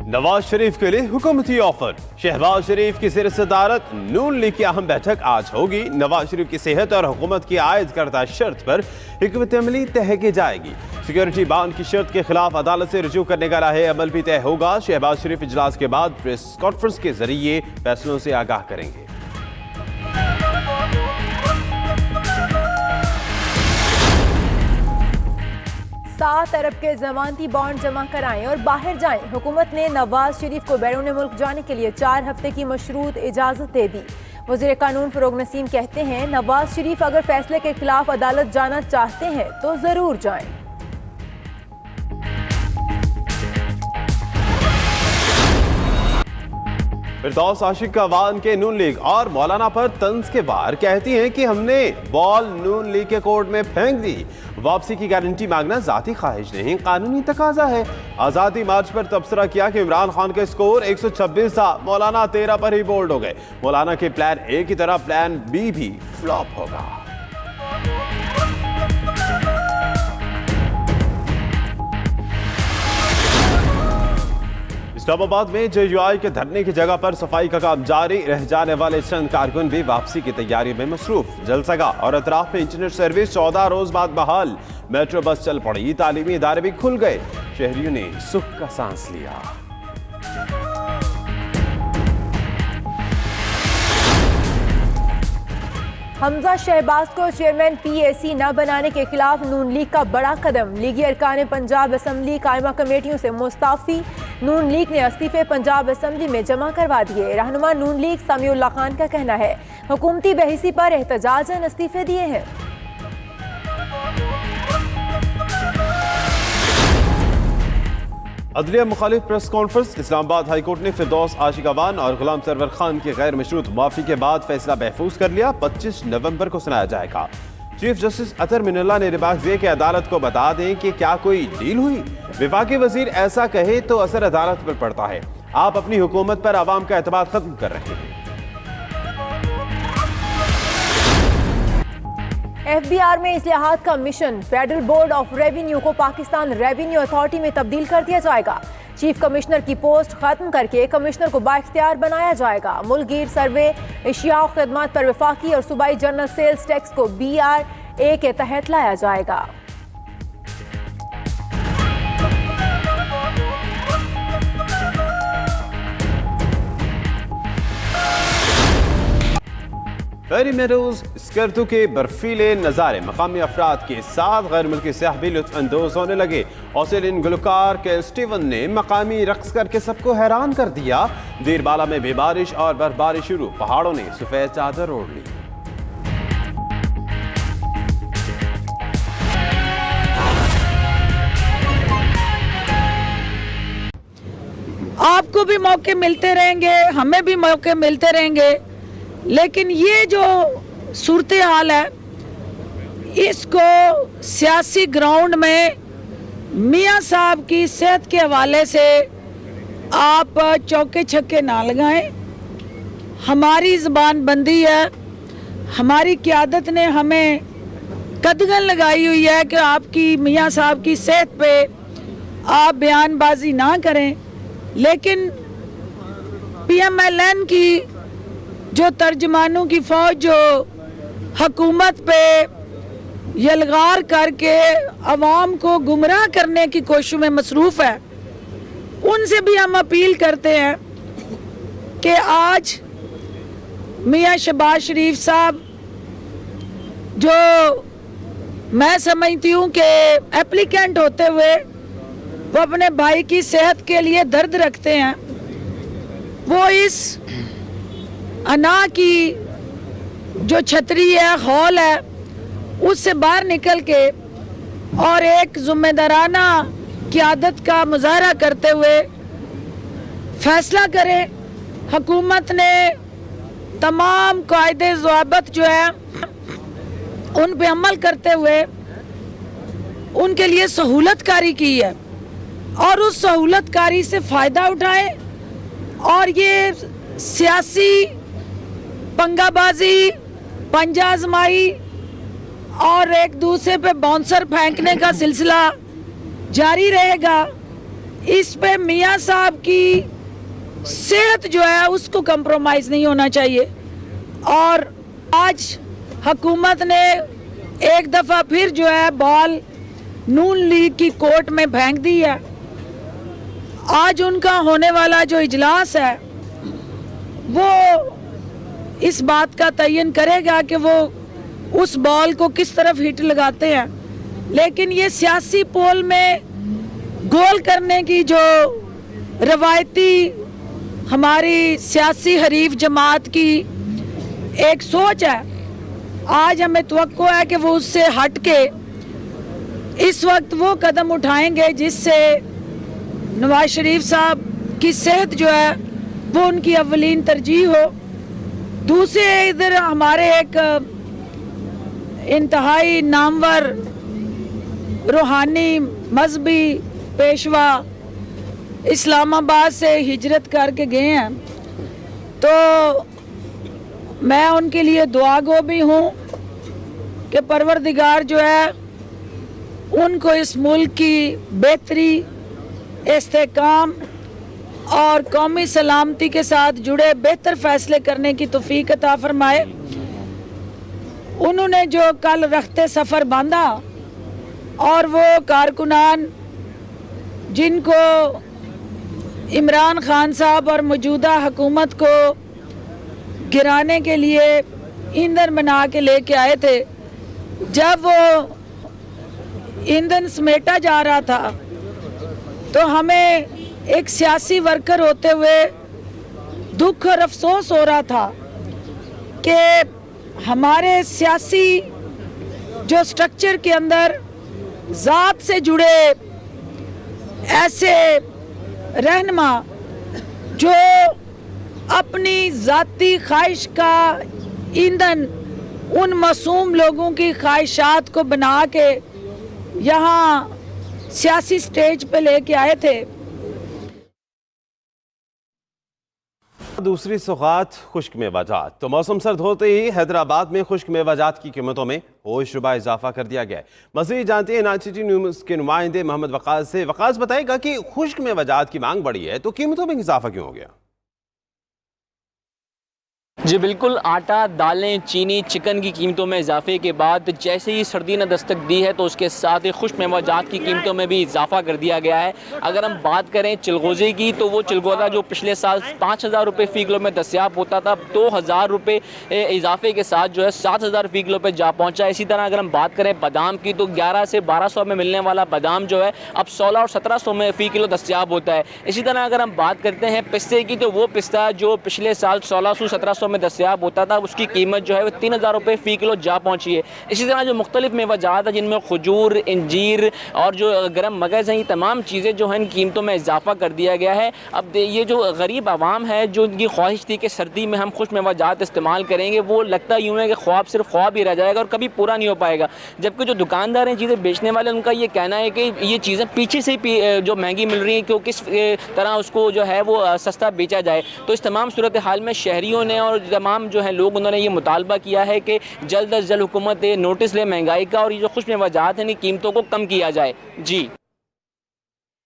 नवाज शरीफ के लिए हुकूमती ऑफर। शहबाज शरीफ की ज़ेर सदारत नून लीग की अहम बैठक आज होगी। नवाज शरीफ की सेहत और हुकूमत की आयद करदा शर्त पर हिकमत अमली तय की जाएगी। सिक्योरिटी बाउंड की शर्त के खिलाफ अदालत से रजू करने का राह अमल भी तय होगा। शहबाज शरीफ इजलास के बाद प्रेस कॉन्फ्रेंस के जरिए फैसलों से आगाह करेंगे। 7 अरब के जमानती बॉन्ड जमा कराएं और बाहर जाएं। हुकूमत ने नवाज शरीफ को बैरून मुल्क जाने के लिए 4 हफ्ते की मशरूत इजाजत दे दी। वज़ीर कानून फरोग नसीम कहते हैं, नवाज शरीफ अगर फैसले के खिलाफ अदालत जाना चाहते हैं तो जरूर जाएं। फिरदौस आशिक अवान के नून लीग और मौलाना पर तंज के वार कहती हैं कि हमने बॉल नून लीग के कोर्ट में फेंक दी। वापसी की गारंटी मांगना जाती ख्वाहिश नहीं, कानूनी तकाजा है। आज़ादी मार्च पर तबसरा किया कि इमरान खान के स्कोर 126 था, मौलाना 13 पर ही बोल्ड हो गए। मौलाना के प्लान ए की तरह प्लान बी भी फ्लॉप होगा। इस्लामाबाद में JUI के धरने की जगह पर सफाई का काम जारी। रह जाने वाले चंद कारकुन भी वापसी की तैयारी में मसरूफ। जलसगा और अतराफ में इंटरनेट सर्विस 14 रोज बाद बहाल। मेट्रो बस चल पड़ी, तालीमी इदारे भी खुल गए। शहरियों ने सुख का सांस लिया। हमजा शहबाज को चेयरमैन PAC न बनाने के खिलाफ नून लीग का बड़ा कदम। लीगी अरकान पंजाब असम्बली कायमा कमेटियों से मुस्ताफी। नून लीग ने इस्तीफे पंजाब असम्बली में जमा करवा दिए। रहनुमा नून लीग समीउल्लाह खान का कहना है, हुकूमती बहसी पर एहतजाजन इस्तीफे दिए हैं। अदलिया मुखालिफ प्रेस कॉन्फ्रेंस। इस्लामाबाद हाईकोर्ट ने फिरदौस आशिक अवान और गुलाम सरवर खान की गैर मशरूत माफी के बाद फैसला महफूज कर लिया। 25 नवंबर को सुनाया जाएगा। चीफ जस्टिस अतर मिनल्ला ने रिबाक की अदालत को बता दें कि क्या कोई डील हुई। विफाकी वजीर ऐसा कहे तो असर अदालत पर पड़ता है। आप अपनी हुकूमत पर आवाम का एतमाद खत्म कर रहे हैं। FBR में इस्लाहात का mission. Federal board of revenue को पाकिस्तान रेवेन्यू अथॉरिटी में तब्दील कर दिया जाएगा। चीफ कमिश्नर की पोस्ट खत्म करके कमिश्नर को बाइख्तियार बनाया जाएगा। मुल्कगीर सर्वे, इशिया और खदमात पर वफाकी और सूबाई जनरल सेल्स टैक्स को BRA के तहत लाया जाएगा। फेरी मेडोज स्कर्तू के बर्फीले नज़ारे मकामी अफराद के साथ गैर मुल्की सयाह भी लुत्फ अंदोज होने लगे। ऑस्ट्रेलियन गुलकार के स्टीवन ने मकामी रक्स करके सबको हैरान कर दिया। देर बाला में भी बारिश और बर्फबारी शुरू, पहाड़ों ने सफेद चादर ओढ़ ली। आपको भी मौके मिलते रहेंगे, हमें भी मौके मिलते रहेंगे, लेकिन ये जो सूरत हाल है इसको सियासी ग्राउंड में मियाँ साहब की सेहत के हवाले से आप चौके छक्के ना लगाएं। हमारी ज़बान बंदी है, हमारी क़यादत ने हमें कदगन लगाई हुई है कि आपकी मियाँ साहब की सेहत पे आप बयानबाजी ना करें। लेकिन PMLN की जो तर्जमानों की फौज जो हुकूमत पे यलगार करके अवाम को गुमराह करने की कोशिश में मसरूफ़ है, उनसे भी हम अपील करते हैं कि आज मियाँ शहबाज शरीफ साहब, जो मैं समझती हूँ कि एप्लीकेंट होते हुए वो अपने भाई की सेहत के लिए दर्द रखते हैं, वो इस अना की जो छतरी है, हॉल है, उससे बाहर निकल के और एक जिम्मेदाराना क़यादत का मुजाहरा करते हुए फैसला करें। हुकूमत ने तमाम कायदे ज़वाबित जो है उन पे अमल करते हुए उनके लिए सहूलतकारी की है और उस सहूलतकारी से फ़ायदा उठाएं और ये सियासी पंगाबाजी, पंजा आजमाई और एक दूसरे पे बाउंसर फेंकने का सिलसिला जारी रहेगा। इस पे मियाँ साहब की सेहत जो है उसको कंप्रोमाइज़ नहीं होना चाहिए। और आज हुकूमत ने एक दफ़ा फिर जो है बॉल नून लीग की कोर्ट में फेंक दी है। आज उनका होने वाला जो इजलास है वो इस बात का तयन करेगा कि वो उस बॉल को किस तरफ हिट लगाते हैं। लेकिन ये सियासी पोल में गोल करने की जो रवायती हमारी सियासी हरीफ जमात की एक सोच है, आज हमें तवक्को है कि वो उससे हट के इस वक्त वो कदम उठाएंगे जिससे नवाज शरीफ साहब की सेहत जो है वो उनकी अव्वलीन तरजीह हो। दूसरे इधर हमारे एक इंतहाई नामवर रूहानी मजहबी पेशवा इस्लामाबाद से हिजरत करके गए हैं, तो मैं उनके लिए दुआगो भी हूँ कि परवरदिगार जो है उनको इस मुल्क की बेहतरी, इस्तेकाम और कौमी सलामती के साथ जुड़े बेहतर फैसले करने की तौफीक अता फरमाए। उन्होंने जो कल रखते सफ़र बांधा और वो कारकुनान जिनको इमरान खान साहब और मौजूदा हुकूमत को गिराने के लिए ईंधन बना के लेके आए थे, जब वो ईंधन समेटा जा रहा था तो हमें एक सियासी वर्कर होते हुए दुख और अफसोस हो रहा था कि हमारे सियासी जो स्ट्रक्चर के अंदर ज़ात से जुड़े ऐसे रहनुमा जो अपनी ज़ाती ख्वाहिश का ईंधन उन मासूम लोगों की ख्वाहिशात को बना के यहाँ सियासी स्टेज पे लेके आए थे। दूसरी सौगात खुश्क मेवाजात। तो मौसम सर्द होते ही हैदराबाद में खुश्क मेवाजात की कीमतों में होशरुबा इजाफा कर दिया गया है। मज़ीद जानते हैं नाचिटी न्यूज़ के नुमाइंदे मोहम्मद वक़ास से। वक़ास बताएगा कि खुश्क मेवाजात की मांग बढ़ी है तो कीमतों में इजाफा क्यों हो गया? जी बिल्कुल, आटा, दालें, चीनी, चिकन की कीमतों में इजाफे के बाद जैसे ही सर्दी ने दस्तक दी है तो उसके साथ ही खुश्क मेवाजात की कीमतों में भी इजाफा कर दिया गया है। अगर हम बात करें चिलगोज़े की तो वो चिलगोज़ा जो पिछले साल 5,000 रुपये फ़ी किलो में दस्तियाब होता था, 2,000 रुपये इजाफे के साथ जो है 7,000 फ़ी किलो पर जा पहुँचा। इसी तरह अगर हम बात करें बादाम की तो 11 से 1200 में मिलने वाला बादाम जो है अब 16 और 1700 में फ़ी किलो दस्तियाब होता है। इसी तरह अगर हम बात करते हैं पिस्ते की तो वो पिस्ता जो पिछले साल 1600-1700 में दस्तियाब होता था उसकी कीमत जो है वो 3,000 रुपये फ़ी किलो जा पहुंची है। इसी तरह जो मुख्तलिफ मेवाजात है जिनमें खजूर, इंजीर और जो गर्म मगज़ हैं, ये तमाम चीज़ें जो हैं इन कीमतों में इजाफा कर दिया गया है। अब ये जो गरीब आवाम है जो इनकी ख्वाहिश थी कि सर्दी में हम खुश्क मेवाजात इस्तेमाल करेंगे, वो लगता यूँ है कि ख्वाब सिर्फ ख्वाब ही रह जाएगा और कभी पूरा नहीं हो पाएगा। जबकि जो दुकानदार हैं, चीज़ें बेचने वाले, उनका ये कहना है कि ये चीज़ें पीछे से जो महंगी मिल रही हैं क्यों किस तरह उसको जो है वो सस्ता बेचा जाए। तो इस तमाम सूरत हाल में शहरियों ने और तमाम जो है लोग उन्होंने ये मुतालबा किया है कि जल्द अज जल्द हुकूमत नोटिस ले महंगाई का और ये जो खुश्क मेवाजात हैं कीमतों को कम किया जाए। जी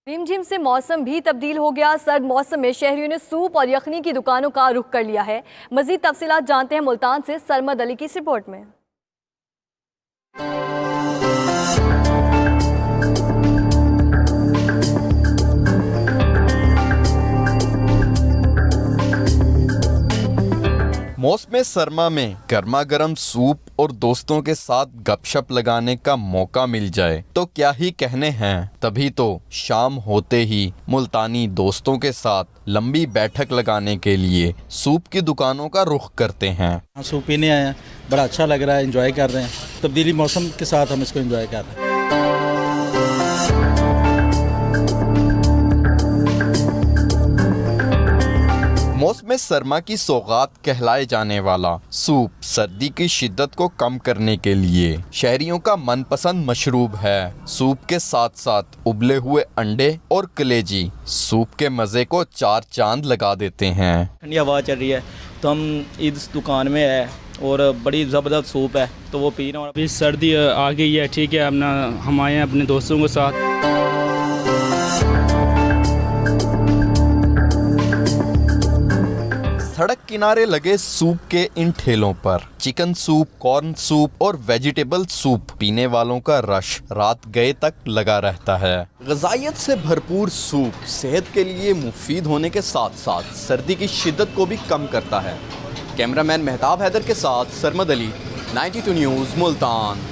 रिमझिम से मौसम भी तब्दील हो गया। सर्द मौसम में शहरियों ने सूप और यखनी की दुकानों का रुख कर लिया है। मजीद तफसीलात जानते हैं मुल्तान से सरमद अली की इस रिपोर्ट में। मौसम सरमा में गर्मा गर्म सूप और दोस्तों के साथ गपशप लगाने का मौका मिल जाए तो क्या ही कहने हैं। तभी तो शाम होते ही मुल्तानी दोस्तों के साथ लंबी बैठक लगाने के लिए सूप की दुकानों का रुख करते हैं। सूप पीने आए हैं, बड़ा अच्छा लग रहा है, एंजॉय कर रहे हैं। तब्दीली मौसम के साथ हम इसको एंजॉय कर रहे हैं। मौसम सरमा की सौगात कहलाए जाने वाला सूप सर्दी की शिद्दत को कम करने के लिए शहरियों का मनपसंद मशरूब है। सूप के साथ साथ उबले हुए अंडे और कलेजी सूप के मज़े को चार चांद लगा देते हैं। ठंडी हवा चल रही है तो हम इस दुकान में है और बड़ी ज़बरदस्त सूप है तो वो पी रहे हैं। अभी सर्दी आ गई है, ठीक है, हम आए हैं अपने दोस्तों के साथ। सड़क किनारे लगे सूप के इन ठेलों पर चिकन सूप, कॉर्न सूप और वेजिटेबल सूप पीने वालों का रश रात गए तक लगा रहता है। ग़िज़ाइयत से भरपूर सूप सेहत के लिए मुफीद होने के साथ साथ सर्दी की शिद्दत को भी कम करता है। कैमरामैन मेहताब हैदर के साथ सरमद अली, 92 न्यूज़, मुल्तान।